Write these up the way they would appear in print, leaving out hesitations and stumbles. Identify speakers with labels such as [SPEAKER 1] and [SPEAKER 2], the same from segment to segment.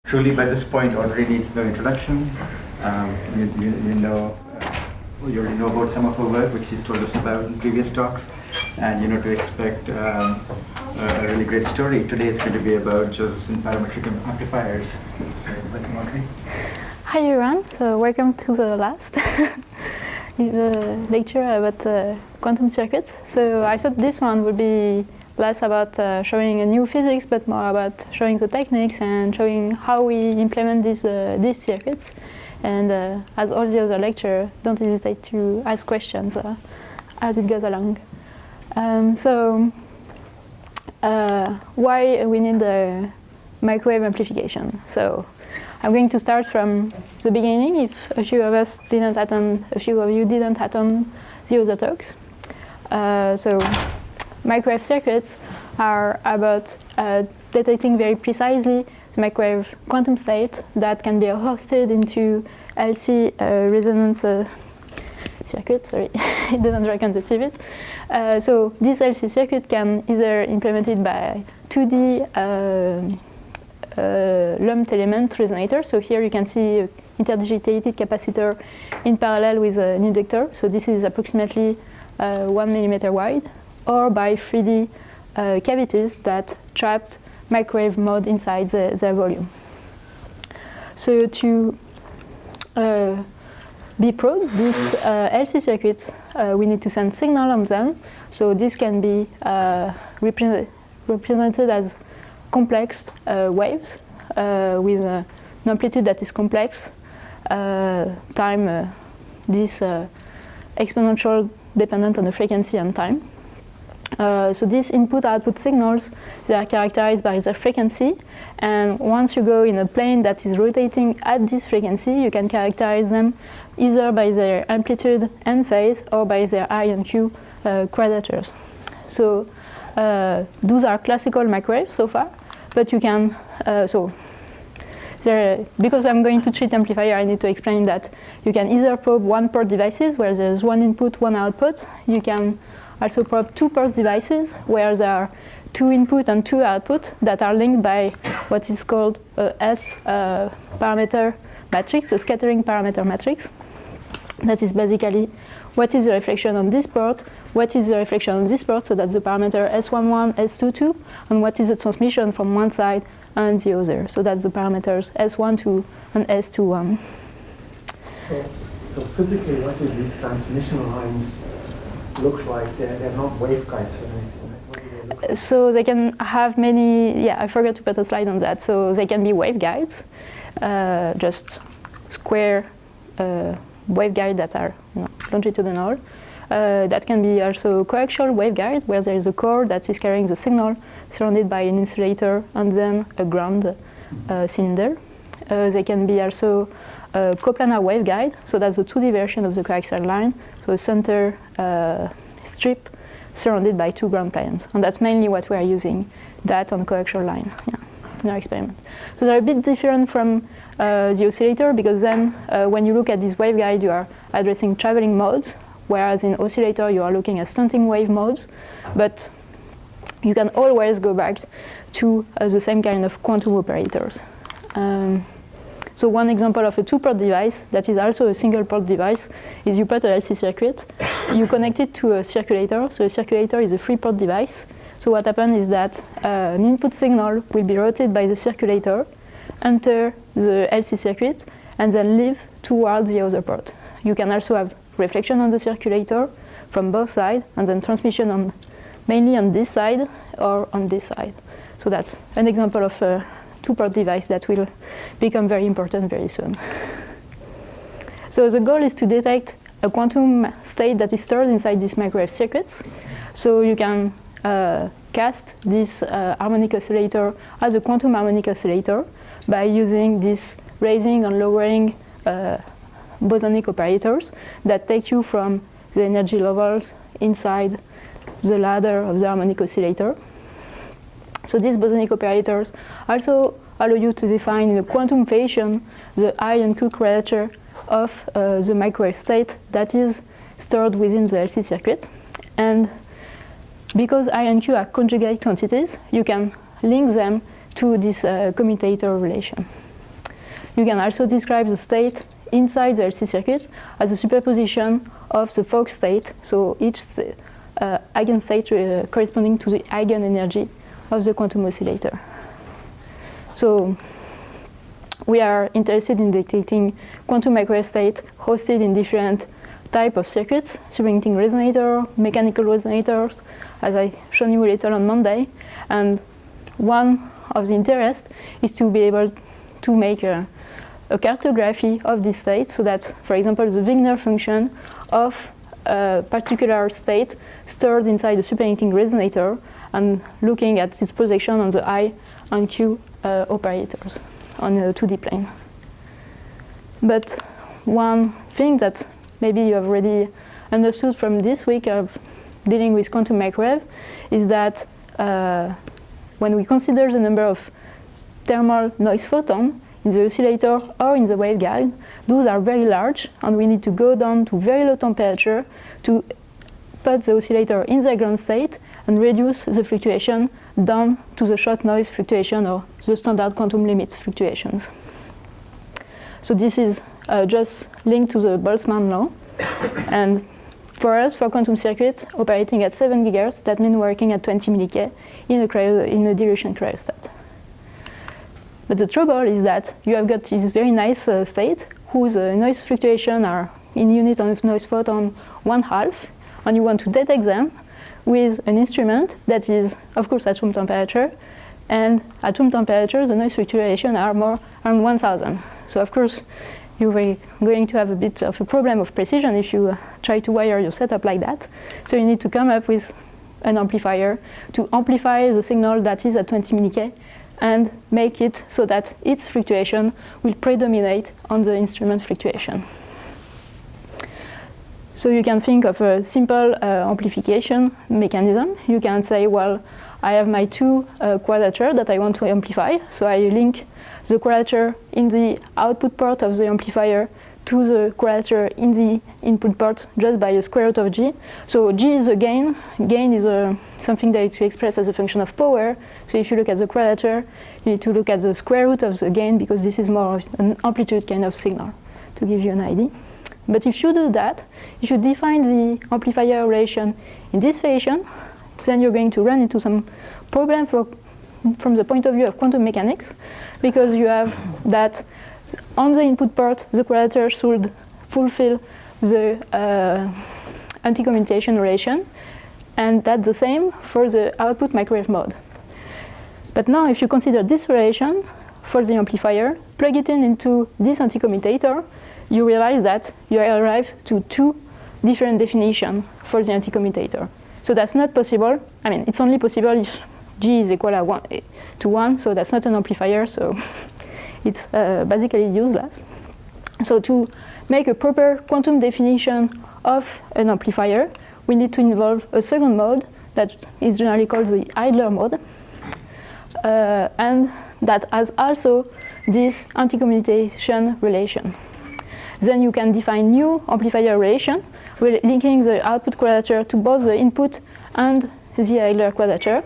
[SPEAKER 1] Truly, by this point, Audrey needs no introduction. You already know about some of her work, which she's told us about in previous talks, and you know to expect a really great story. Today it's going to be about Josephson parametric amplifiers. So, welcome, Audrey.
[SPEAKER 2] Hi, everyone. So, welcome to the last lecture about quantum circuits. So, I thought this one would be less about showing a new physics, but more about showing the techniques and showing how we implement these circuits. And as all the other lectures, don't hesitate to ask questions as it goes along. Why we need the microwave amplification? So I'm going to start from the beginning. If a few of you didn't attend the other talks. Microwave circuits are about detecting very precisely the microwave quantum state that can be hosted into LC resonance circuit. Sorry, it doesn't recognize the bit. So this LC circuit can either implemented by 2D lumped element resonator. So here you can see interdigitated capacitor in parallel with an inductor. So this is approximately 1 millimeter wide, or by 3D cavities that trapped microwave mode inside their volume. So to be probed, these LC circuits, we need to send signal on them. So this can be represented as complex waves with an amplitude that is complex time this exponential dependent on the frequency and time. So these input-output signals, they are characterized by their frequency, and once you go in a plane that is rotating at this frequency, you can characterize them either by their amplitude and phase or by their I and Q quadratures. So those are classical microwaves so far, but you can, because I'm going to treat amplifier, I need to explain that you can either probe one-port devices where there's one input, one output. You can also probe two-port devices where there are two input and two output that are linked by what is called a S parameter matrix, a scattering parameter matrix. That is basically what is the reflection on this port, what is the reflection on this port, so that's the parameter S11, S22, and what is the transmission from one side and the other. So that's the parameters S12 and S21.
[SPEAKER 3] So physically, what do these transmission lines look like? They're not waveguides or anything. What do they look like?
[SPEAKER 2] So they can have many, I forgot to put a slide on that. So they can be waveguides, just square waveguides that are longitudinal. That can be also coaxial waveguide, where there is a core that is carrying the signal surrounded by an insulator and then a ground cylinder. They can be also coplanar waveguide, so that's the 2D version of the coaxial line, so a center strip surrounded by two ground planes. And that's mainly what we are using, that on coaxial line in our experiment. So they're a bit different from the oscillator, because then when you look at this waveguide, you are addressing traveling modes, whereas in oscillator you are looking at stunting wave modes, but you can always go back to the same kind of quantum operators. So one example of a two-port device that is also a single-port device is you put a LC circuit, you connect it to a circulator. So a circulator is a three-port device. So what happens is that an input signal will be routed by the circulator, enter the LC circuit, and then leave towards the other port. You can also have reflection on the circulator from both sides, and then transmission mainly on this side or on this side. So that's an example of a two-port device that will become very important very soon. So the goal is to detect a quantum state that is stored inside these microwave circuits. So you can cast this harmonic oscillator as a quantum harmonic oscillator by using this raising and lowering bosonic operators that take you from the energy levels inside the ladder of the harmonic oscillator. So these bosonic operators also allow you to define in a quantum fashion the I and Q quadrature of the microwave state that is stored within the LC circuit. And because I and Q are conjugate quantities, you can link them to this commutator relation. you can also describe the state inside the LC circuit as a superposition of the Fock state, so each eigenstate corresponding to the eigenenergy of the quantum oscillator. So we are interested in detecting quantum microwave state hosted in different type of circuits, superconducting resonator, mechanical resonators, as I shown you later on Monday. And one of the interest is to be able to make a cartography of this state, so that, for example, the Wigner function of a particular state stored inside the superconducting resonator, and looking at its projection on the I and Q operators on a 2D plane. But one thing that maybe you have already understood from this week of dealing with quantum microwave is that when we consider the number of thermal noise photons in the oscillator or in the waveguide, those are very large, and we need to go down to very low temperature to put the oscillator in the ground state and reduce the fluctuation down to the short noise fluctuation or the standard quantum limit fluctuations. So this is just linked to the Boltzmann law. And for us, for quantum circuits operating at 7 GHz, that means working at 20 mK in a dilution cryostat. But the trouble is that you have got this very nice state whose noise fluctuation are in unit of noise photon 1/2, and you want to detect them with an instrument that is, of course, at room temperature, and at room temperature the noise fluctuation are more around 1000. So of course you are going to have a bit of a problem of precision if you try to wire your setup like that. So you need to come up with an amplifier to amplify the signal that is at 20 mK and make it so that its fluctuation will predominate on the instrument fluctuation. So you can think of a simple amplification mechanism. You can say, well, I have my two quadrature that I want to amplify, so I link the quadrature in the output port of the amplifier to the quadrature in the input port just by a square root of G. So G is a gain. Gain is something that you express as a function of power. So if you look at the quadrature, you need to look at the square root of the gain, because this is more of an amplitude kind of signal, to give you an idea. But if you do that, if you define the amplifier relation in this fashion, then you're going to run into some problem from the point of view of quantum mechanics, because you have that on the input port, the quadrature should fulfill the anti-commutation relation, and that's the same for the output microwave mode. But now if you consider this relation for the amplifier, plug it into this anti-commutator, you realize that you arrive to two different definitions for the anti-commutator. So that's not possible. I mean, it's only possible if G is equal to 1, so that's not an amplifier, so it's basically useless. So to make a proper quantum definition of an amplifier, we need to involve a second mode that is generally called the idler mode, and that has also this anti-commutation relation. Then you can define new amplifier relation, linking the output quadrature to both the input and the idler quadrature.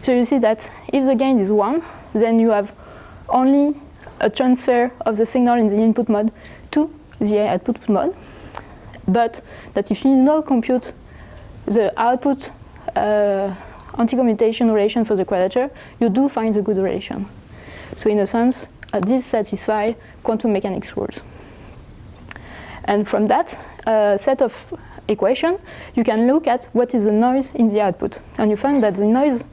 [SPEAKER 2] So you see that if the gain is 1, then you have only a transfer of the signal in the input mode to the output mode, but that if you now compute the output anti-commutation relation for the quadrature, you do find a good relation. So in a sense, this satisfies quantum mechanics rules. And from that set of equations, you can look at what is the noise in the output. And you find that the noise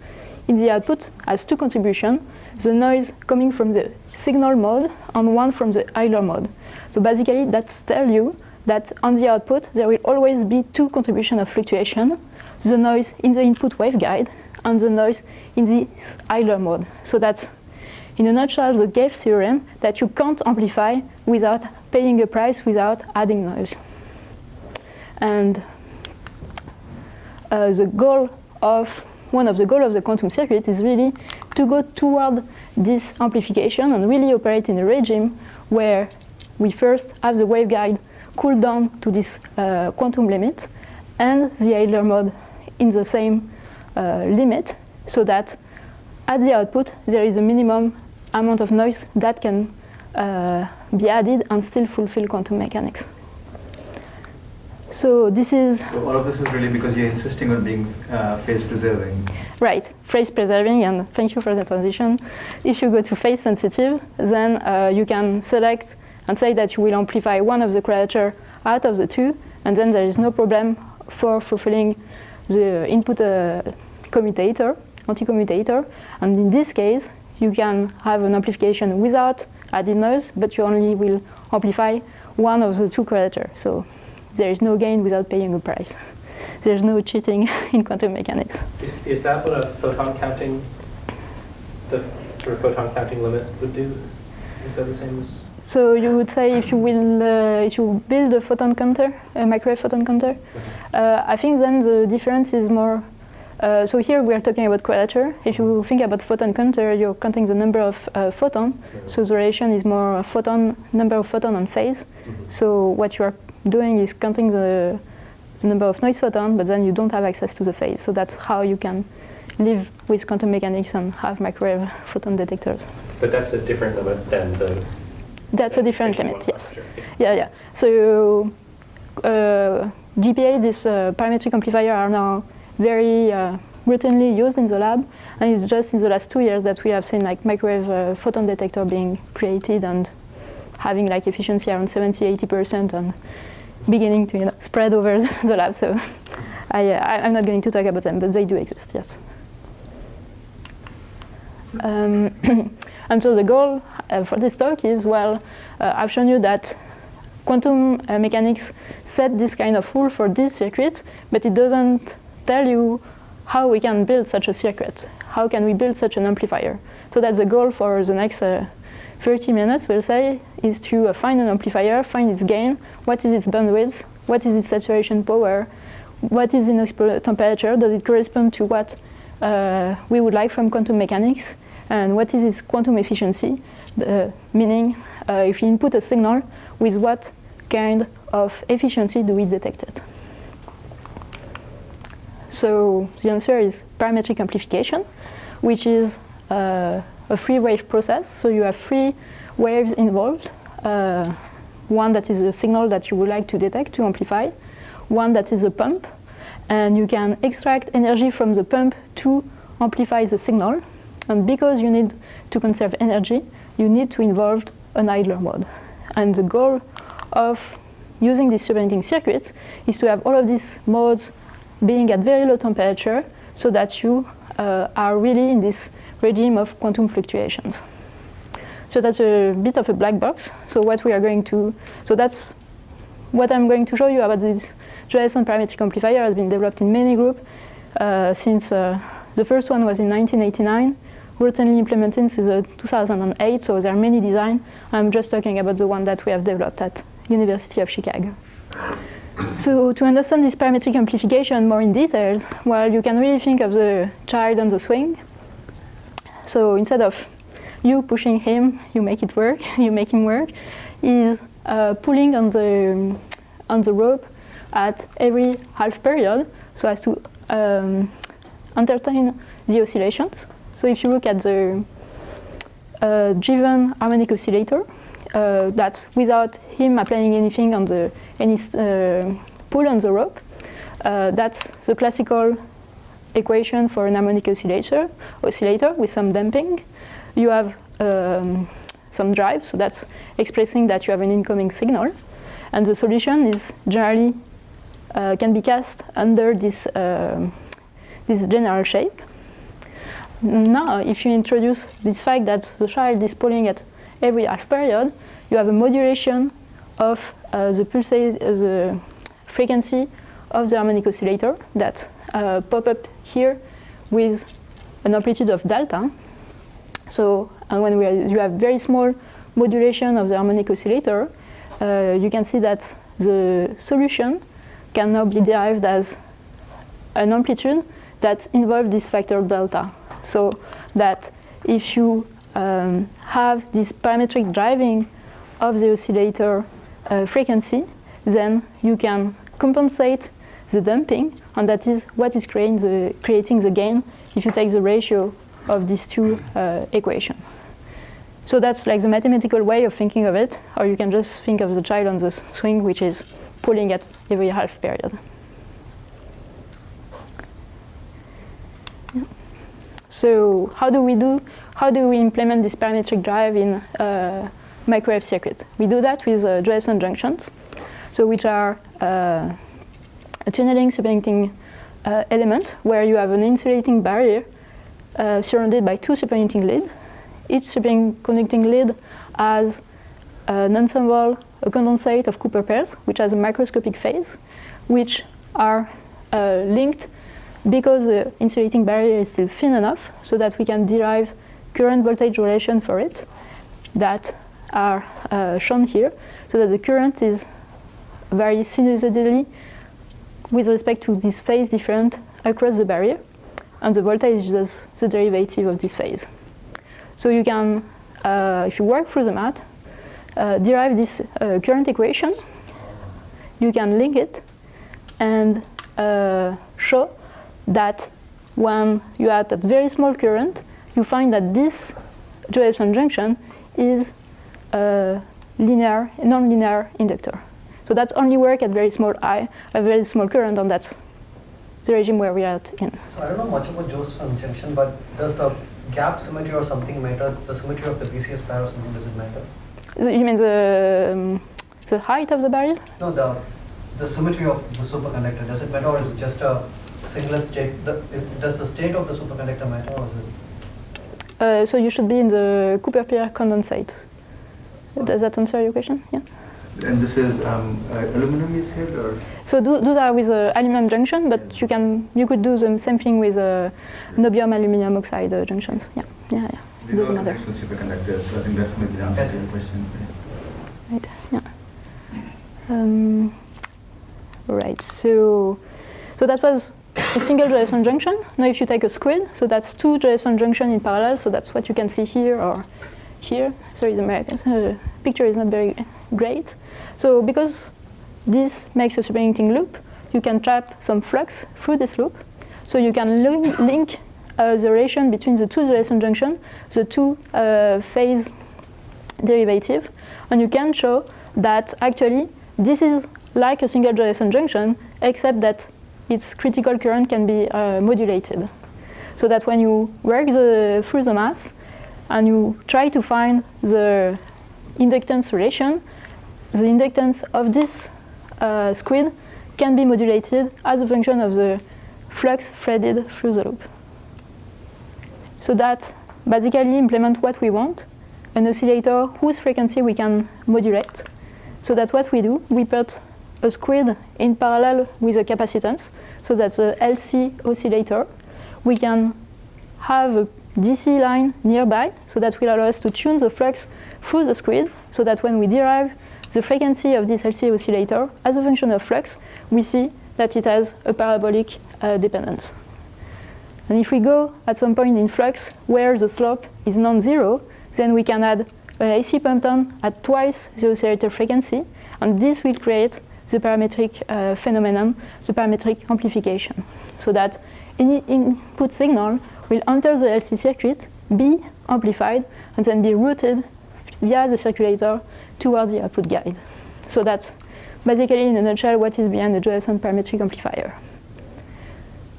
[SPEAKER 2] in the output has two contributions, the noise coming from the signal mode and one from the idler mode. So basically, that tells you that on the output, there will always be two contributions of fluctuation, the noise in the input waveguide and the noise in the idler mode. So that's, in a nutshell, the Gave theorem that you can't amplify without paying a price, without adding noise. And one of the goals of the quantum circuit is really to go toward this amplification and really operate in a regime where we first have the waveguide cool down to this quantum limit and the idler mode in the same limit, so that at the output there is a minimum amount of noise that can be added and still fulfill quantum mechanics. So this is...
[SPEAKER 1] So all of this is really because you're insisting on being phase preserving.
[SPEAKER 2] Right, phase preserving, and thank you for the transition. If you go to phase sensitive, then you can select and say that you will amplify one of the quadrature out of the two, and then there is no problem for fulfilling the input commutator, anti-commutator. And in this case, you can have an amplification without added noise, but you only will amplify one of the two quadrature. So there is no gain without paying a price. There's no cheating in quantum mechanics.
[SPEAKER 4] Is that what a photon counting, the sort of photon counting limit would do? Is that the same as?
[SPEAKER 2] So you would say if you build a photon counter, a microwave photon counter, I think then the difference is more. So here we are talking about quadrature. If you think about photon counter, you're counting the number of photon. So the relation is more photon, number of photon on phase. So what you are doing is counting the number of noise photon, but then you don't have access to the phase. So that's how you can live with quantum mechanics and have microwave photon detectors.
[SPEAKER 4] But that's a different limit than the...
[SPEAKER 2] That's a different limit, yes. Yeah. So GPA, this parametric amplifier, are now very routinely used in the lab, and it's just in the last 2 years that we have seen like microwave photon detector being created and having like efficiency around 70–80% and beginning to spread over the lab. So I'm not going to talk about them, but they do exist, yes. And so the goal for this talk is, well, I've shown you that quantum mechanics set this kind of rule for these circuits, but it doesn't tell you how we can build such a circuit. How can we build such an amplifier? So that's the goal for the next 30 minutes, we'll say, is to find an amplifier, find its gain, what is its bandwidth, what is its saturation power, what is its temperature, does it correspond to what we would like from quantum mechanics, and what is its quantum efficiency, meaning if we input a signal, with what kind of efficiency do we detect it? So the answer is parametric amplification, which is a three-wave process. So you have 3 waves involved. One that is a signal that you would like to detect, to amplify. One that is a pump, and you can extract energy from the pump to amplify the signal. And because you need to conserve energy, you need to involve an idler mode. And the goal of using these superheating circuits is to have all of these modes being at very low temperature, so that you are really in this regime of quantum fluctuations. So that's a bit of a black box. So what we are going to, so that's what I'm going to show you about this Josephson parametric amplifier. Has been developed in many groups since the first one was in 1989, routinely implemented since 2008. So there are many designs. I'm just talking about the one that we have developed at University of Chicago. So to understand this parametric amplification more in details, well, you can really think of the child on the swing. So instead of you pushing him, you make it work, you make him work, is pulling on the rope at every half period, so as to entertain the oscillations. So if you look at the driven harmonic oscillator, that's without him applying anything on any pull on the rope. That's the classical equation for an harmonic oscillator with some damping. You have some drive, so that's expressing that you have an incoming signal. And the solution is generally can be cast under this general shape. Now, if you introduce this fact that the child is pulling at every half period, you have a modulation of the frequency of the harmonic oscillator that pop up here with an amplitude of delta. So, and when you have very small modulation of the harmonic oscillator, you can see that the solution can now be derived as an amplitude that involves this factor delta. So that if you have this parametric driving of the oscillator frequency, then you can compensate the damping, and that is what is creating the gain if you take the ratio of these two equations. So that's like the mathematical way of thinking of it, or you can just think of the child on the swing, which is pulling at every half period. Yeah. So how do we implement this parametric drive in microwave circuit? We do that with Josephson junctions, so which are a tunneling superconducting element where you have an insulating barrier surrounded by two superconducting leads. Each superconducting lead has an ensemble, a condensate of Cooper pairs, which has a microscopic phase, which are linked because the insulating barrier is still thin enough so that we can derive current voltage relation for it that are shown here, so that the current is very sinusoidally with respect to this phase different across the barrier, and the voltage is the derivative of this phase. So you can, if you work through the math, derive this current equation. You can link it and show that when you add that very small current, you find that this Josephson junction is a non-linear inductor. So that's only work at very small I, a very small current, and that's the regime where we are in.
[SPEAKER 5] So I don't know much about Josephson junction, but does the gap symmetry or something matter? The symmetry of the BCS pair or something, does it matter?
[SPEAKER 2] You mean the height of the barrier?
[SPEAKER 5] No, the symmetry of the superconductor, does it matter, or is it just a singlet state? Does the state of the superconductor matter, or is it?
[SPEAKER 2] So you should be in the Cooper pair condensate. Does that answer your question? Yeah.
[SPEAKER 1] And this is aluminum, you said, or?
[SPEAKER 2] So those are with aluminum junction, but you could do the same thing with niobium aluminum oxide junctions. Yeah.
[SPEAKER 1] These are conventional superconductors, so I think that may be the answer to your question.
[SPEAKER 2] Right. Yeah. Right. So that was a single Josephson junction. Now, if you take a SQUID, so that's two Josephson junctions in parallel. So that's what you can see here or here. Sorry, the American picture is not very great. So because this makes a superconducting loop, you can trap some flux through this loop. So you can link the relation between the two Josephson junctions, the two phase derivative, and you can show that actually this is like a single Josephson junction, except that its critical current can be modulated. So that when you work through the mass and you try to find the inductance relation, the inductance of this SQUID can be modulated as a function of the flux threaded through the loop. So that basically implements what we want, an oscillator whose frequency we can modulate. So that's what we do. We put a SQUID in parallel with a capacitance, so that's a LC oscillator. We can have a DC line nearby, so that will allow us to tune the flux through the SQUID, so that when we derive the frequency of this LC oscillator as a function of flux, we see that it has a parabolic dependence. And if we go at some point in flux where the slope is non-zero, then we can add an AC pump on at twice the oscillator frequency, and this will create the parametric phenomenon, the parametric amplification, so that any input signal will enter the LC circuit, be amplified, and then be routed via the circulator towards the output guide. So that's basically, in a nutshell, what is behind the Josephson parametric amplifier.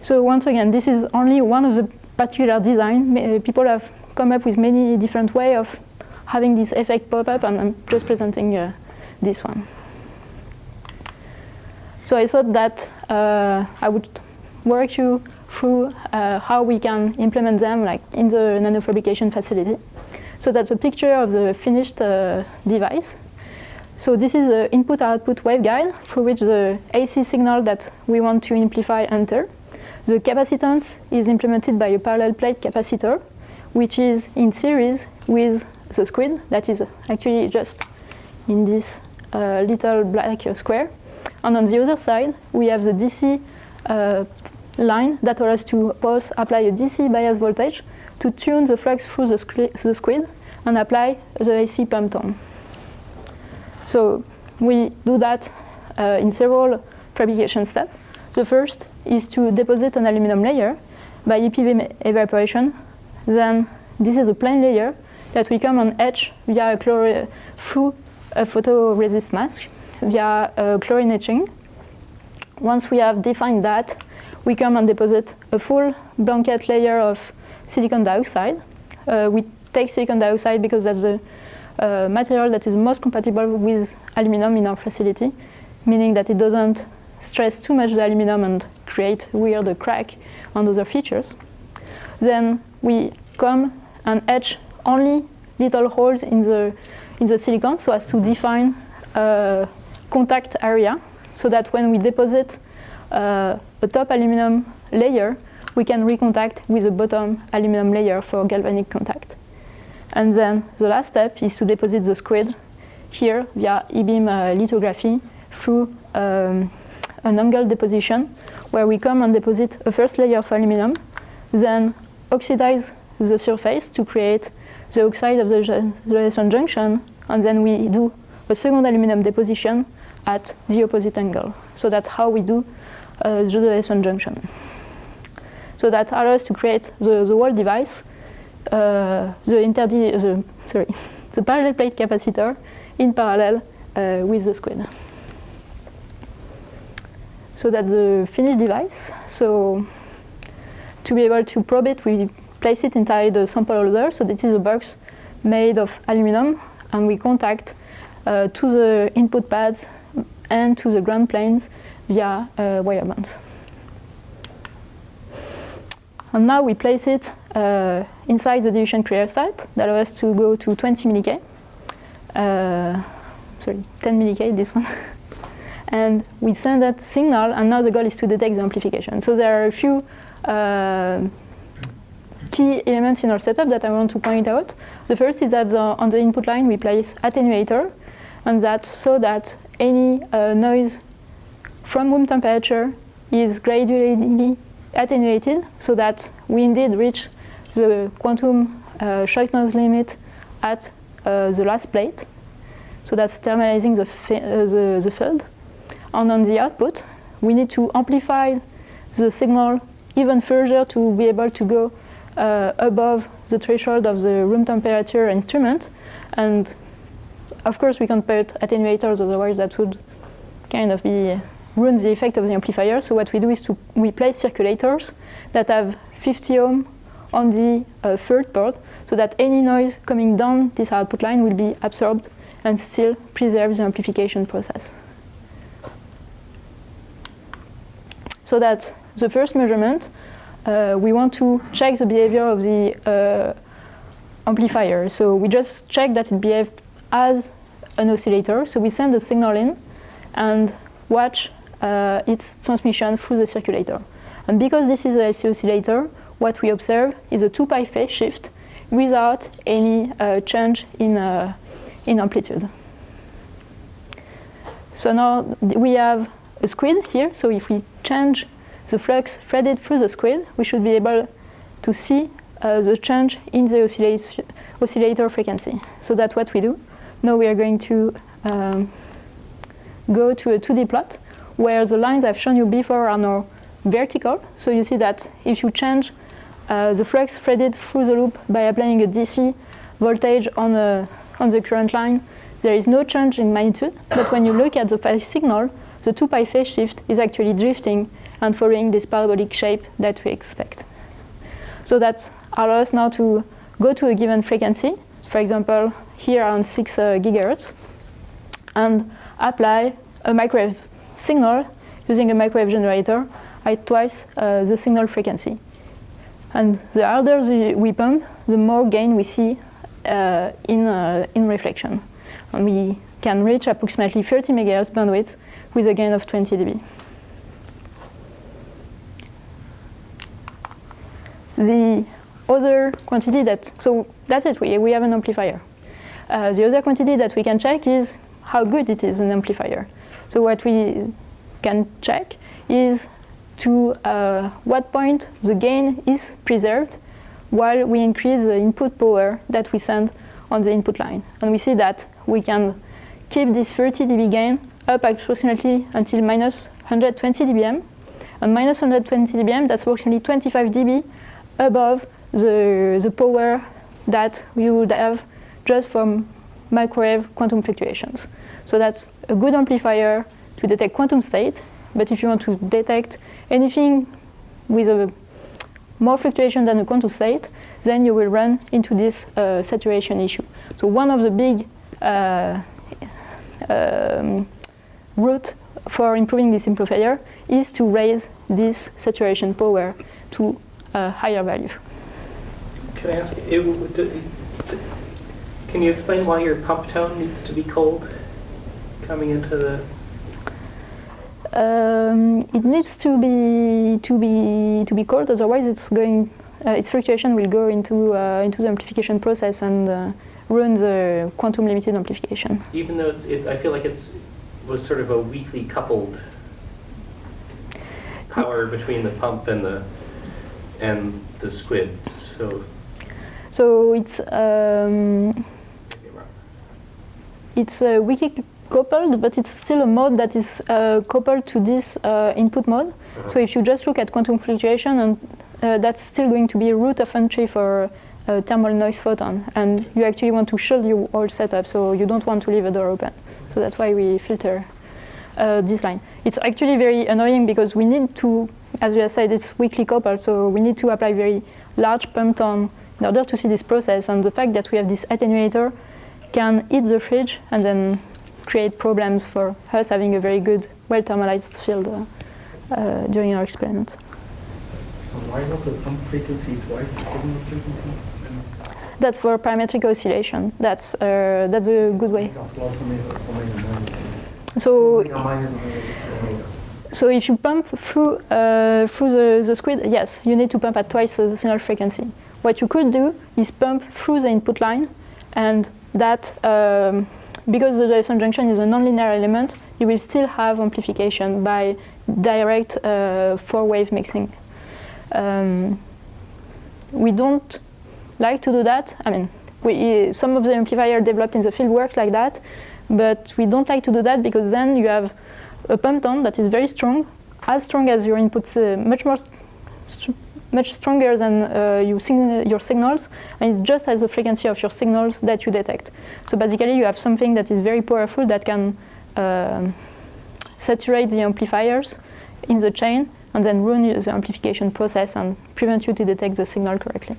[SPEAKER 2] So once again, this is only one of the particular design. People have come up with many different ways of having this effect pop up, and I'm just presenting this one. So I thought that I would work you through how we can implement them, like in the nanofabrication facility. So that's a picture of the finished device. So this is the input-output waveguide through which the AC signal that we want to amplify enter. The capacitance is implemented by a parallel plate capacitor, which is in series with the SQUID, that is actually just in this little black square. And on the other side, we have the DC line that allows us to both apply a DC bias voltage to tune the flux through the SQUID and apply the AC pump tone. So we do that in several fabrication steps. The first is to deposit an aluminum layer by EPV evaporation. Then this is a plain layer. that we come on etch via through a photoresist mask via chlorine etching. Once we have defined that, we come and deposit a full blanket layer of silicon dioxide. We take silicon dioxide because that's the material that is most compatible with aluminum in our facility, meaning that it doesn't stress too much the aluminum and create weird crack and other features. Then we come and etch only little holes in the silicon so as to define a contact area, so that when we deposit a top aluminum layer, we can recontact with the bottom aluminum layer for galvanic contact. And then the last step is to deposit the SQUID here via e-beam lithography through an angle deposition, where we come and deposit a first layer of aluminum, then oxidize the surface to create the oxide of the Josephson junction, and then we do a second aluminum deposition at the opposite angle. So that's how we do the Josephson junction. So that allows us to create the whole device, the parallel plate capacitor in parallel with the SQUID. So that's the finished device. So to be able to probe it, we place it inside the sample holder. So this is a box made of aluminum, and we contact to the input pads and to the ground planes via wire bands. And now we place it inside the dilution cryostat that allows us to go to 20 milli-K. 10 milli-K, this one. And we send that signal, and now the goal is to detect the amplification. So there are a few key elements in our setup that I want to point out. The first is that on the input line we place attenuator, and that's so that any noise from room temperature is gradually attenuated, so that we indeed reach the quantum shock noise limit at the last plate. So that's thermalizing the field. And on the output, we need to amplify the signal even further to be able to go above the threshold of the room temperature instrument. And of course, we can't put attenuators, otherwise that would kind of ruin the effect of the amplifier. So what we do is we place circulators that have 50 ohm on the third port, so that any noise coming down this output line will be absorbed and still preserve the amplification process. So that's the first measurement. We want to check the behavior of the amplifier. So we just check that it behaves as an oscillator. So we send the signal in and watch its transmission through the circulator. And because this is a LC oscillator, what we observe is a 2 pi phase shift without any change in amplitude. So now we have a SQUID here. So if we change the flux threaded through the SQUID, we should be able to see the change in the oscillator frequency. So that's what we do. Now we are going to go to a 2D plot where the lines I've shown you before are now vertical. So you see that if you change the flux threaded through the loop by applying a DC voltage on the current line, there is no change in magnitude. But when you look at the phase signal, the 2 pi phase shift is actually drifting and following this parabolic shape that we expect. So that allows us now to go to a given frequency, for example, here on 6 gigahertz, and apply a microwave signal using a microwave generator at twice the signal frequency. And the harder we pump, the more gain we see in reflection. And we can reach approximately 30 megahertz bandwidth with a gain of 20 dB. The other quantity so that's it, we have an amplifier. The other quantity that we can check is how good it is, an amplifier. So what we can check is to what point the gain is preserved while we increase the input power that we send on the input line. And we see that we can keep this 30 dB gain up approximately until minus 120 dBm. And minus 120 dBm, that's approximately 25 dB above the power that you would have just from microwave quantum fluctuations. So that's a good amplifier to detect quantum state, but if you want to detect anything with a more fluctuation than a quantum state, then you will run into this saturation issue. So one of the big route for improving this amplifier is to raise this saturation power to a higher value.
[SPEAKER 4] Can I ask, can you explain why your pump tone needs to be cold coming into the?
[SPEAKER 2] It needs to be cold, otherwise it's going. Its fluctuation will go into the amplification process and ruin the quantum limited amplification.
[SPEAKER 4] Even though I feel like was sort of a weakly coupled power between the pump and the SQUID.
[SPEAKER 2] So it's weakly coupled, but it's still a mode that is coupled to this input mode. So if you just look at quantum fluctuation, and that's still going to be a route of entry for a thermal noise photon, and you actually want to shield your whole setup, so you don't want to leave a door open. So that's why we filter this line. It's actually very annoying because we need to, as you said, it's weakly coupled, so we need to apply very large pump tone in order to see this process, and the fact that we have this attenuator can hit the fridge and then create problems for us having a very good, well-thermalized field during our experiments.
[SPEAKER 3] So why not the pump frequency twice the signal frequency?
[SPEAKER 2] That's for parametric oscillation. That's a good way. So if you pump through the SQUID, yes, you need to pump at twice the signal frequency. What you could do is pump through the input line, and that, because the Josephson junction is a nonlinear element, you will still have amplification by direct four-wave mixing. We don't like to do that. I mean, some of the amplifier developed in the field work like that, but we don't like to do that because then you have a pump tone that is very strong, as strong as your inputs, much stronger than your signals, and it's just as the frequency of your signals that you detect. So basically you have something that is very powerful that can saturate the amplifiers in the chain and then ruin the amplification process and prevent you to detect the signal correctly.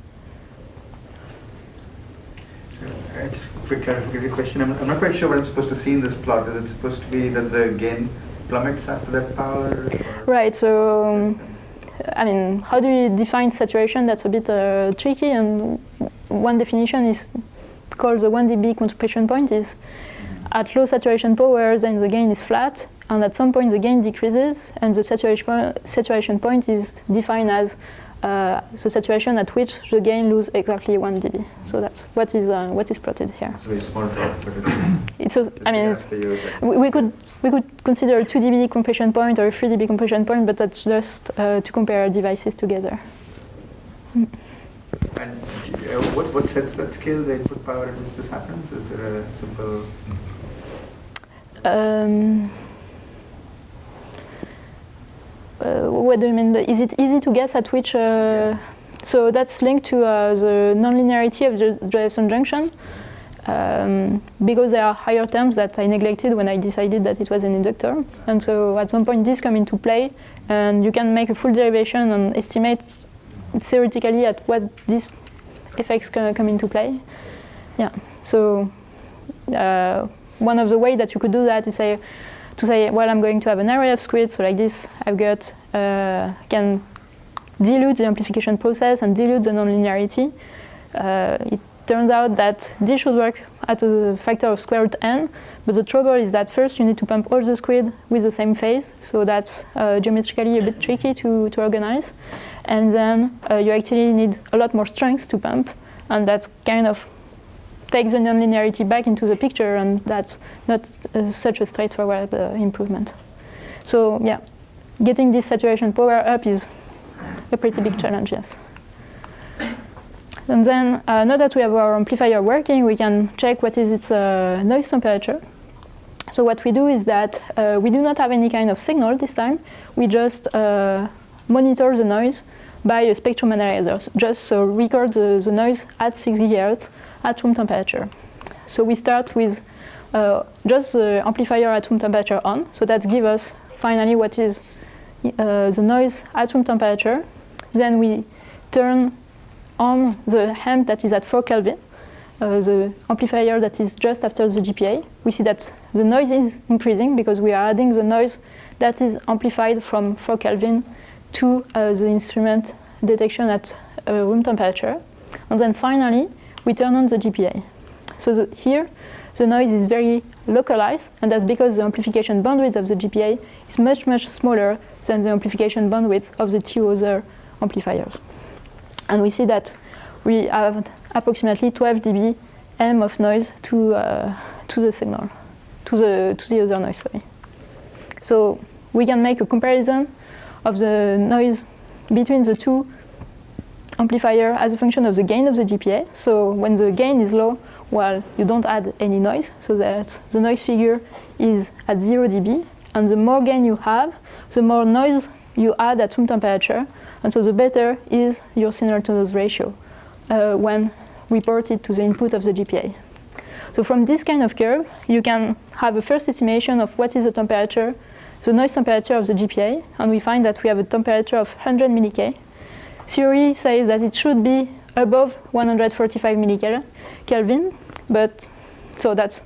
[SPEAKER 1] So, just a quick clarification question. I'm not quite sure what I'm supposed to see in this plot. Is it supposed to be that the gain plummets after that power? Or?
[SPEAKER 2] Right, so I mean, how do you define saturation? That's a bit tricky, and one definition is called the 1 dB concentration point is at low saturation power, then the gain is flat, and at some point the gain decreases, and the saturation point is defined as the saturation at which the gain loses exactly 1 dB. So that's what is plotted here.
[SPEAKER 1] It's a very small drop, but
[SPEAKER 2] we could consider a 2 dB compression point or a 3 dB compression point, but that's just to compare devices together.
[SPEAKER 1] And what sets that scale, the input power at which this happens? Is there a simple?
[SPEAKER 2] What do you mean? Is it easy to guess at which? So that's linked to the nonlinearity of the Josephson junction. Because there are higher terms that I neglected when I decided that it was an inductor. And so at some point these come into play, and you can make a full derivation and estimate theoretically at what these effects come into play. Yeah, so one of the ways that you could do that is to say, well, I'm going to have an array of SQUID, so like this, I've got, can dilute the amplification process and dilute the nonlinearity. It turns out that this should work at a factor of square root n, but the trouble is that first you need to pump all the SQUID with the same phase, so that's geometrically a bit tricky to organize. And then you actually need a lot more strength to pump, and that's kind of takes the nonlinearity back into the picture, and that's not such a straightforward improvement. So yeah, getting this saturation power up is a pretty big challenge, yes. And then now that we have our amplifier working, we can check what is its noise temperature. So what we do is that we do not have any kind of signal this time. We just monitor the noise by a spectrum analyzer, just record the noise at 6 GHz at room temperature. So we start with just the amplifier at room temperature on, so that gives us finally what is the noise at room temperature. Then we turn on the amp that is at 4 Kelvin, the amplifier that is just after the GPA. We see that the noise is increasing because we are adding the noise that is amplified from 4 Kelvin to the instrument detection at room temperature. And then finally, we turn on the GPA. So here, the noise is very localized, and that's because the amplification bandwidth of the GPA is much, much smaller than the amplification bandwidth of the two other amplifiers. And we see that we have approximately 12 dB M of noise to the signal, to the other noise, sorry. So we can make a comparison of the noise between the two amplifiers as a function of the gain of the GPA. So when the gain is low, well, you don't add any noise, so that the noise figure is at 0 dB. And the more gain you have, the more noise you add at room temperature, and so the better is your signal-to-noise ratio when reported to the input of the GPA. So from this kind of curve, you can have a first estimation of what is the temperature, the noise temperature of the GPA, and we find that we have a temperature of 100 milliK. Theory says that it should be above 145 millikelvin, but so that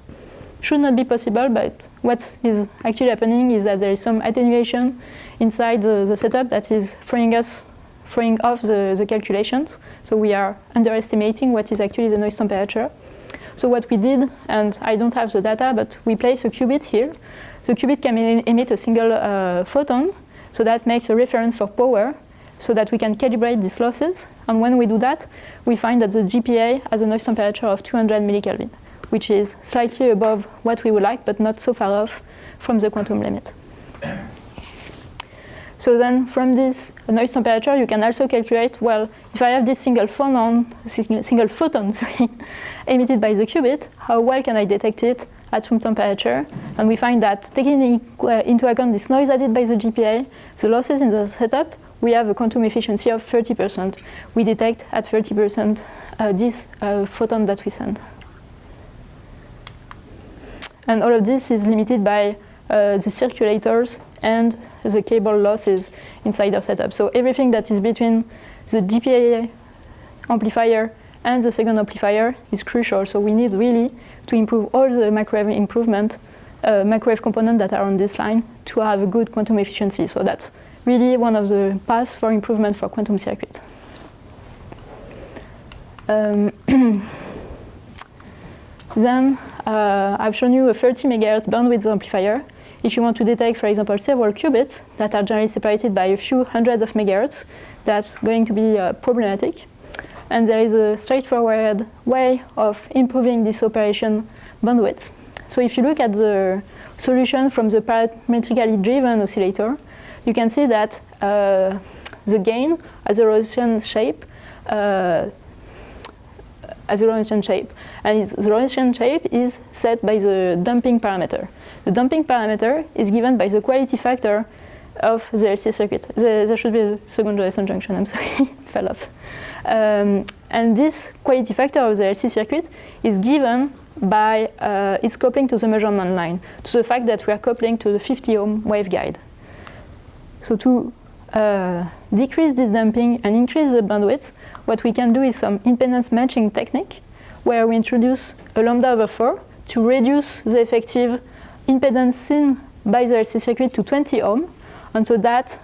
[SPEAKER 2] should not be possible, but what is actually happening is that there is some attenuation inside the setup that is throwing off the calculations. So we are underestimating what is actually the noise temperature. So what we did, and I don't have the data, but we place a qubit here. The qubit can emit a single photon, so that makes a reference for power, so that we can calibrate these losses. And when we do that, we find that the GPA has a noise temperature of 200 millikelvin, which is slightly above what we would like, but not so far off from the quantum limit. So then from this noise temperature, you can also calculate, well, if I have this single photon emitted by the qubit, how well can I detect it at room temperature? And we find that taking into account this noise added by the GPA, the losses in the setup, we have a quantum efficiency of 30%. We detect at 30% this photon that we send. And all of this is limited by the circulators and the cable losses inside our setup. So everything that is between the GPA amplifier and the second amplifier is crucial. So we need really to improve all the microwave microwave components that are on this line to have a good quantum efficiency. So that's really one of the paths for improvement for quantum circuits. Then I've shown you a 30 MHz bandwidth amplifier. If you want to detect, for example, several qubits that are generally separated by a few hundreds of megahertz, that's going to be problematic. And there is a straightforward way of improving this operation bandwidth. So if you look at the solution from the parametrically driven oscillator, you can see that the gain has a Roshan shape, and the Roshan shape is set by the damping parameter. The damping parameter is given by the quality factor of the LC circuit. There should be a second Josephson junction, I'm sorry, it fell off. And this quality factor of the LC circuit is given by its coupling to the measurement line, to the fact that we are coupling to the 50 ohm waveguide. So to decrease this damping and increase the bandwidth, what we can do is some impedance matching technique, where we introduce a lambda over 4 to reduce the effective impedance seen by the LC circuit to 20 ohm, and so that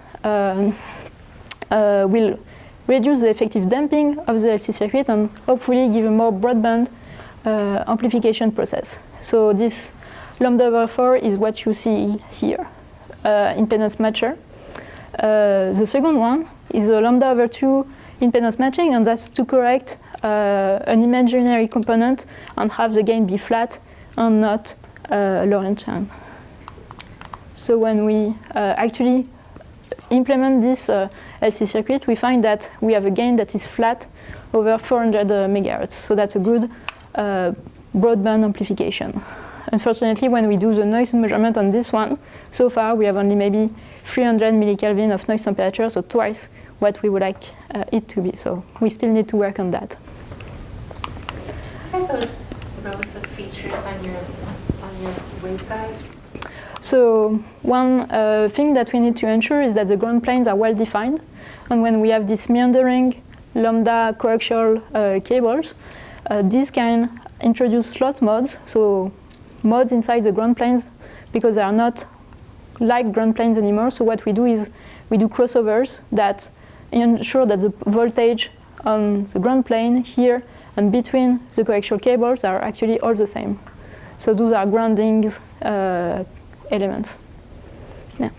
[SPEAKER 2] will reduce the effective damping of the LC circuit and hopefully give a more broadband amplification process. So this lambda over 4 is what you see here, impedance matcher. The second one is a lambda over 2 impedance matching, and that's to correct an imaginary component and have the gain be flat and not Lorentzian. So when we actually implement this LC circuit, we find that we have a gain that is flat over 400 megahertz. So that's a good broadband amplification. Unfortunately, when we do the noise measurement on this one, so far we have only maybe 300 millikelvin of noise temperature, so twice what we would like it to be. So we still need to work on that.
[SPEAKER 6] What are those rows of features on your waveguides?
[SPEAKER 2] So one thing that we need to ensure is that the ground planes are well defined, and when we have this meandering lambda coaxial cables, these can introduce slot modes, so modes inside the ground planes, because they are not like ground planes anymore. So what we do is we do crossovers that ensure that the voltage on the ground plane here and between the coaxial cables are actually all the same. So those are grounding elements. Yeah.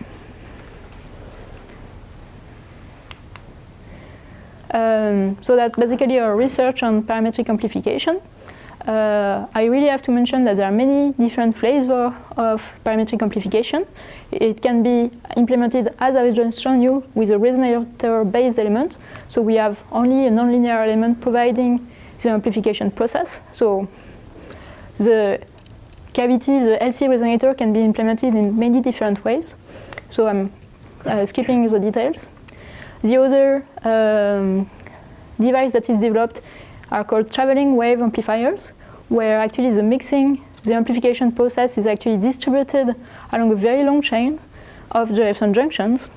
[SPEAKER 2] So that's basically our research on parametric amplification. I really have to mention that there are many different flavors of parametric amplification. It can be implemented, as I've just shown you, with a resonator-based element. So we have only a nonlinear element providing the amplification process. So the cavity, the LC resonator, can be implemented in many different ways. So I'm skipping the details. The other device that is developed are called traveling wave amplifiers, where actually the amplification process is actually distributed along a very long chain of Josephson junctions.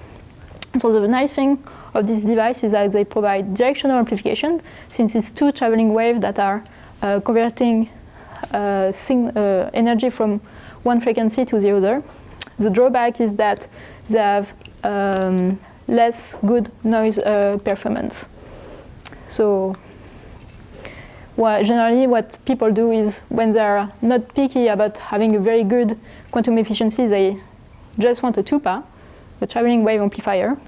[SPEAKER 2] So the nice thing of this device is that they provide directional amplification, since it's two traveling waves that are converting energy from one frequency to the other. The drawback is that they have less good noise performance. So generally what people do is, when they are not picky about having a very good quantum efficiency, they just want a TUPA, a traveling wave amplifier.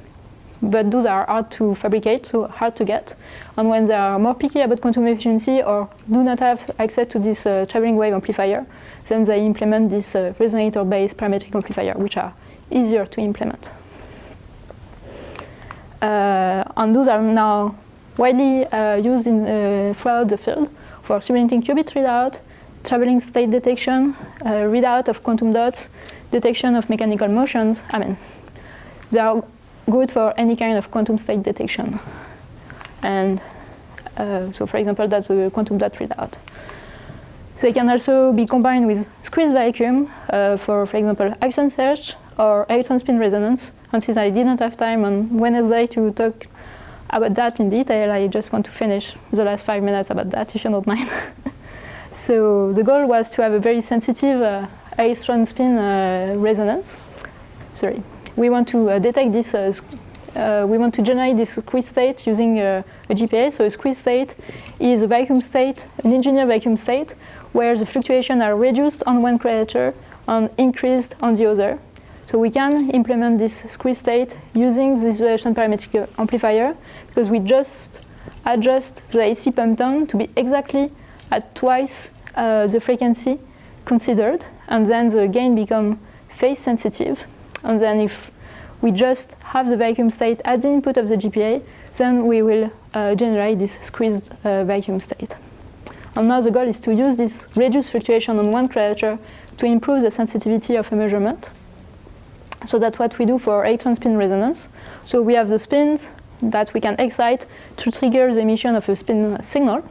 [SPEAKER 2] But those are hard to fabricate, so hard to get. And when they are more picky about quantum efficiency or do not have access to this traveling wave amplifier, then they implement this resonator-based parametric amplifier, which are easier to implement. And those are now widely used throughout the field for simulating qubit readout, traveling state detection, readout of quantum dots, detection of mechanical motions. I mean, they are good for any kind of quantum state detection. And so, for example, that's a quantum dot readout. They can also be combined with squeeze vacuum for example, action search or electron spin resonance. And since I did not have time on Wednesday to talk about that in detail, I just want to finish the last 5 minutes about that, if you don't mind. So the goal was to have a very sensitive electron spin resonance. Sorry. We want to detect this, we want to generate this squeeze state using a GPA. So a squeeze state is a vacuum state, an engineered vacuum state, where the fluctuations are reduced on one creature and increased on the other. So we can implement this squeeze state using this Josephson parametric amplifier, because we just adjust the AC pump down to be exactly at twice the frequency considered, and then the gain becomes phase sensitive. And then if we just have the vacuum state at the input of the GPA, then we will generate this squeezed vacuum state. And now the goal is to use this reduced fluctuation on one creature to improve the sensitivity of a measurement. So that's what we do for electron spin resonance. So we have the spins that we can excite to trigger the emission of a spin signal.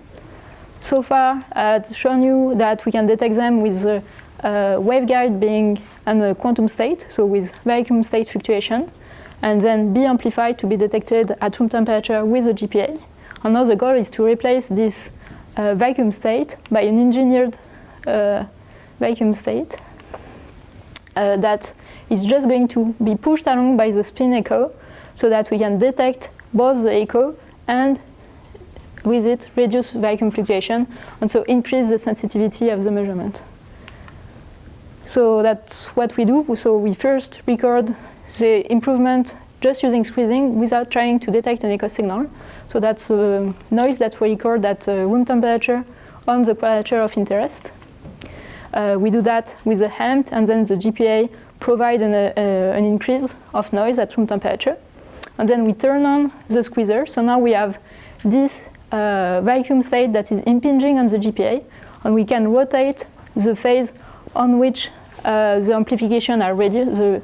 [SPEAKER 2] So far, I've shown you that we can detect them with the waveguide being in a quantum state, so with vacuum state fluctuation, and then be amplified to be detected at room temperature with a GPA. And now the goal is to replace this vacuum state by an engineered vacuum state that is just going to be pushed along by the spin echo, so that we can detect both the echo and with it reduce vacuum fluctuation, and so increase the sensitivity of the measurement. So that's what we do. So we first record the improvement just using squeezing without trying to detect an echo signal. So that's the noise that we record at room temperature on the quadrature of interest. We do that with the amp, and then the GPA provide an increase of noise at room temperature. And then we turn on the squeezer. So now we have this vacuum state that is impinging on the GPA, and we can rotate the phase on which the amplification are reduced, the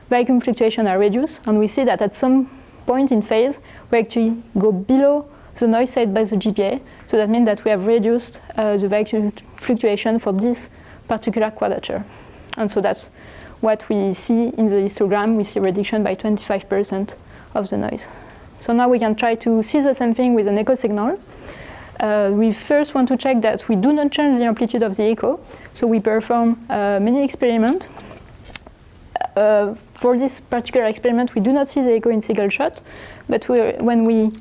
[SPEAKER 2] vacuum fluctuation are reduced, and we see that at some point in phase, we actually go below the noise set by the GPA. So that means that we have reduced the vacuum fluctuation for this particular quadrature. And so that's what we see in the histogram. We see reduction by 25% of the noise. So now we can try to see the same thing with an echo signal. We first want to check that we do not change the amplitude of the echo. So we perform many experiments. For this particular experiment, we do not see the echo in single shot, but when we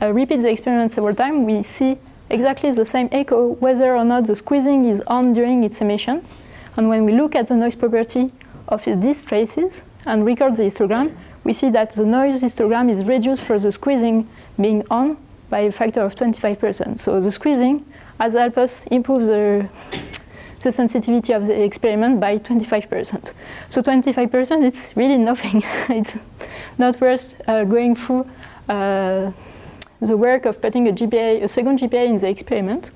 [SPEAKER 2] repeat the experiment several times, we see exactly the same echo, whether or not the squeezing is on during its emission. And when we look at the noise property of these traces and record the histogram, we see that the noise histogram is reduced for the squeezing being on by a factor of 25%. So the squeezing has helped us improve the sensitivity of the experiment by 25%. So 25%, it's really nothing. It's not worth going through the work of putting a second GPA in the experiment.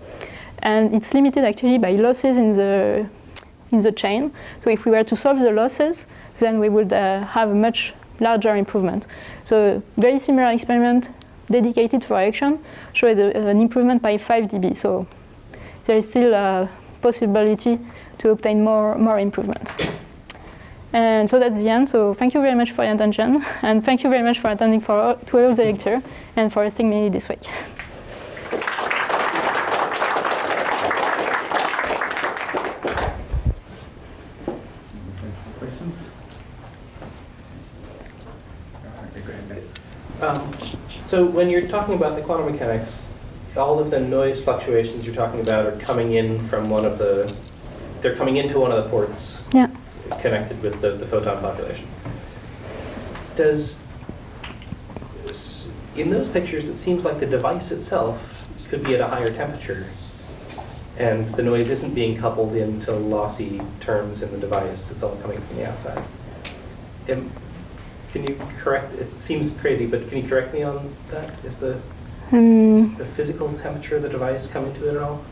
[SPEAKER 2] And it's limited actually by losses in the chain. So if we were to solve the losses, then we would have a much larger improvement. So very similar experiment dedicated for action showed an improvement by 5 dB. So there is still a possibility to obtain more improvement. And so that's the end. So thank you very much for your attention, and thank you very much for attending to all the lecture and for hosting me this week.
[SPEAKER 1] Questions?
[SPEAKER 4] So when you're talking about the quantum mechanics, all of the noise fluctuations you're talking about are coming in from they're coming into one of the ports connected with the photon population. In those pictures, it seems like the device itself could be at a higher temperature, and the noise isn't being coupled into lossy terms in the device. It's all coming from the outside. Can you correct? It seems crazy, but can you correct me on that? Is the physical temperature of the device coming to it at all?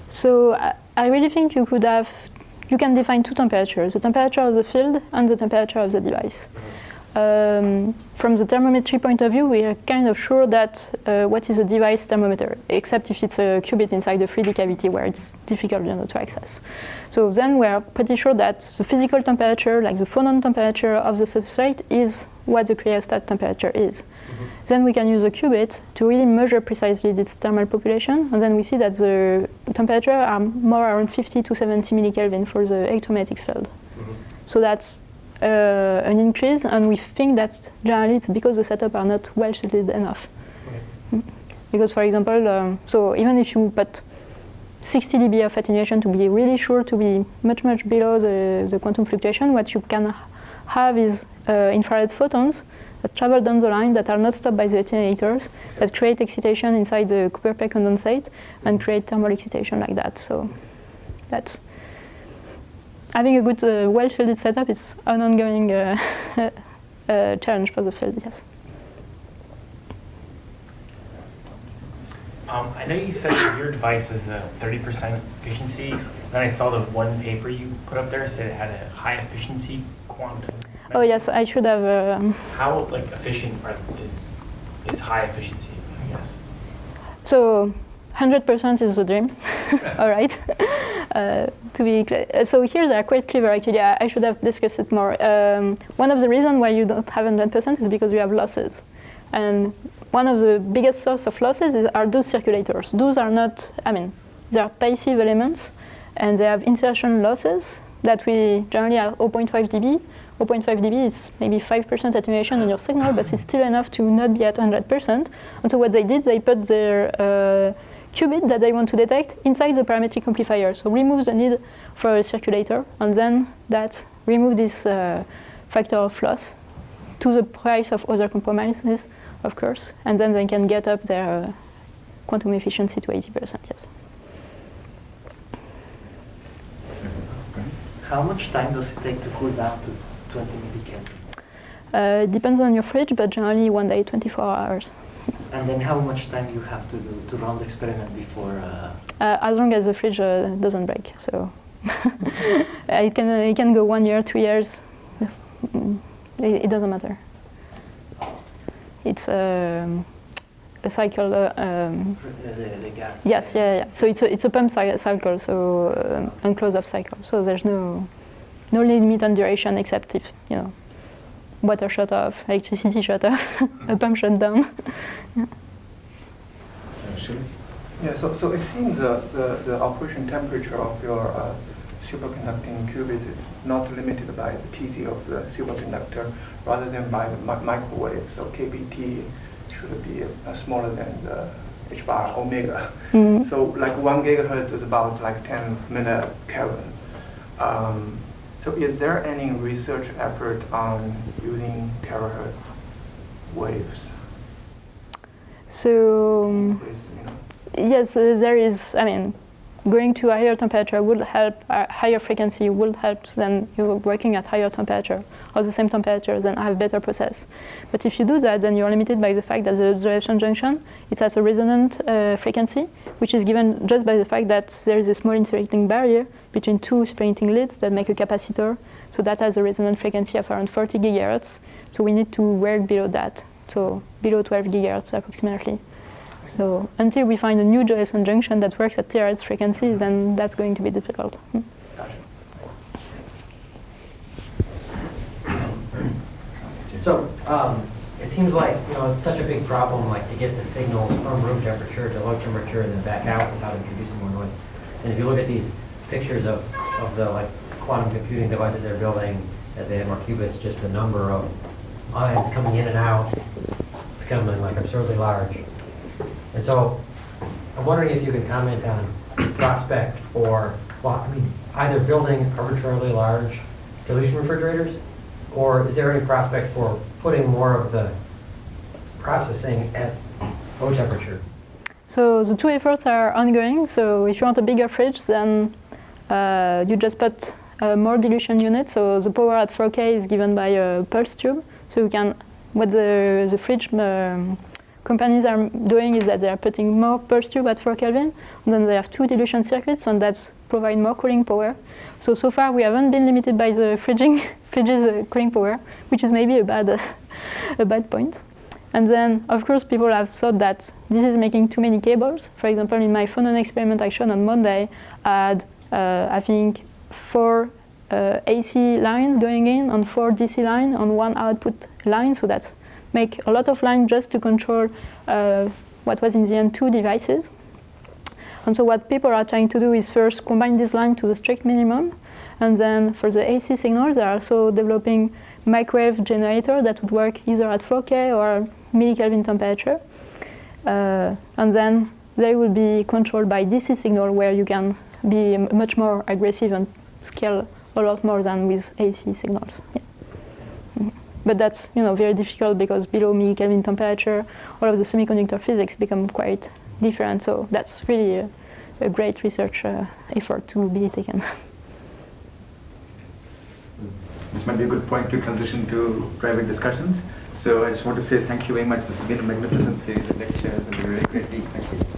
[SPEAKER 2] So I really think you can define two temperatures: the temperature of the field and the temperature of the device. From the thermometry point of view, we are kind of sure that what is a device thermometer, except if it's a qubit inside the 3D cavity where it's difficult to access. So then we are pretty sure that the physical temperature, like the phonon temperature of the substrate, is what the cryostat temperature is. Then we can use a qubit to really measure precisely this thermal population, and then we see that the temperature are more around 50 to 70 millikelvin for the electromagnetic field. So that's an increase, and we think that generally it's because the setup are not well shielded enough. Because, for example, so even if you put 60 dB of attenuation to be really sure to be much below the quantum fluctuation, what you can have is infrared photons that travel down the line that are not stopped by the attenuators, that create excitation inside the Cooper plate condensate and create thermal excitation like that. So that's having a good well-shielded setup is an ongoing challenge for the field, yes.
[SPEAKER 7] I know you said that your device has a 30% efficiency. Then I saw the one paper you put up there said it had a high efficiency quantum.
[SPEAKER 2] Oh yes, I should have.
[SPEAKER 7] How efficient is high efficiency, I guess?
[SPEAKER 2] So 100% is the dream. All right. To be clear. So here they are quite clever actually. I should have discussed it more. One of the reasons why you don't have 100% is because you have losses. And one of the biggest source of losses are those circulators. Those are not, they are passive elements, and they have insertion losses that we generally are 0.5 dB. 0.5 dB is maybe 5% attenuation on your signal, but it's still enough to not be at 100%. And so what they did, they put their qubit that they want to detect inside the parametric amplifier. So remove the need for a circulator, and then that remove this factor of loss to the price of other compromises, of course, and then they can get up their quantum efficiency to 80%, yes.
[SPEAKER 8] How much time does it take to cool down to 20 millikelvin?
[SPEAKER 2] It depends on your fridge, but generally one day, 24 hours.
[SPEAKER 8] And then how much time you have to do to run the experiment before?
[SPEAKER 2] As long as the fridge doesn't break, so it can go 1 year, 2 years. It doesn't matter. it's a cycle.
[SPEAKER 8] The gas.
[SPEAKER 2] Yes, yeah. So it's a pump cycle, so unclosed-off cycle. So there's no limit on duration except if water shut off, electricity shut off, a pump shut down. Yeah.
[SPEAKER 1] Essentially.
[SPEAKER 9] Yeah, so it seems the operation temperature of your superconducting qubit is not limited by the Tc of the superconductor, rather than by the microwave. So kBt should be smaller than the h bar omega.
[SPEAKER 2] Mm-hmm.
[SPEAKER 9] So like 1 gigahertz is about like 10 millikelvin. So is there any research effort on using terahertz waves?
[SPEAKER 2] So yes, there is. I mean, going to a higher temperature would help. Higher frequency would help than you working at higher temperature or the same temperature, then have better process. But if you do that, then you're limited by the fact that the Josephson junction it's at a resonant frequency, which is given just by the fact that there is a small insulating barrier between two superheating leads that make a capacitor. So that has a resonant frequency of around 40 gigahertz. So we need to work below that, so below 12 gigahertz approximately. So until we find a new Josephson junction that works at terahertz frequency, then that's going to be difficult.
[SPEAKER 10] So it seems like it's such a big problem, like to get the signals from room temperature to low temperature and then back out without introducing more noise. And if you look at these pictures of the quantum computing devices they're building, as they have more qubits, just the number of ions coming in and out becoming like absurdly large. And so I'm wondering if you could comment on the prospect for, either building arbitrarily large dilution refrigerators, or is there any prospect for putting more of the processing at low temperature?
[SPEAKER 2] So the two efforts are ongoing. So if you want a bigger fridge, then you just put more dilution unit. So the power at 4K is given by a pulse tube. So you can, what the fridge companies are doing is that they are putting more pulse tube at 4 Kelvin, and then they have two dilution circuits, and that's provide more cooling power. So far we haven't been limited by the fridge's cooling power, which is maybe a bad point. And then, of course, people have thought that this is making too many cables. For example, in my phonon experiment I showed on Monday, I had, I think, 4 AC lines going in and 4 DC lines on one output line. So that's make a lot of lines just to control what was in the end 2 devices. And so what people are trying to do is first combine this line to the strict minimum. And then for the AC signals, they're also developing microwave generator that would work either at 4K or millikelvin temperature. And then they will be controlled by DC signal, where you can be much more aggressive and scale a lot more than with AC signals. Yeah. Mm-hmm. But that's very difficult, because below millikelvin temperature, all of the semiconductor physics become quite different. So that's really a great research effort to be taken.
[SPEAKER 1] This might be a good point to transition to private discussions. So I just want to say thank you very much. This has been a magnificent series of lectures, and a really great week. Thank you.